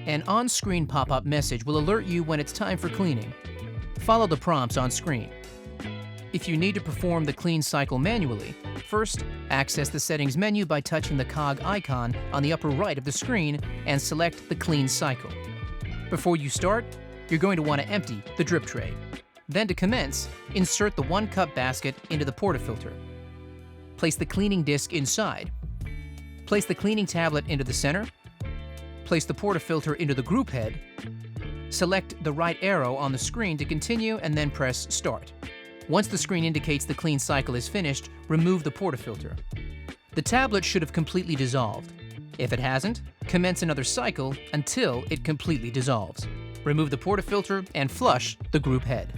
An on-screen pop-up message will alert you when it's time for cleaning. Follow the prompts on screen. If you need to perform the clean cycle manually, first, access the settings menu by touching the cog icon on the upper right of the screen and select the clean cycle. Before you start, you're going to want to empty the drip tray. Then to commence, insert the 1-cup basket into the portafilter. Place the cleaning disc inside. Place the cleaning tablet into the center. Place the portafilter into the group head. Select the right arrow on the screen to continue and then press Start. Once the screen indicates the clean cycle is finished, remove the portafilter. The tablet should have completely dissolved. If it hasn't, commence another cycle until it completely dissolves. Remove the portafilter and flush the group head.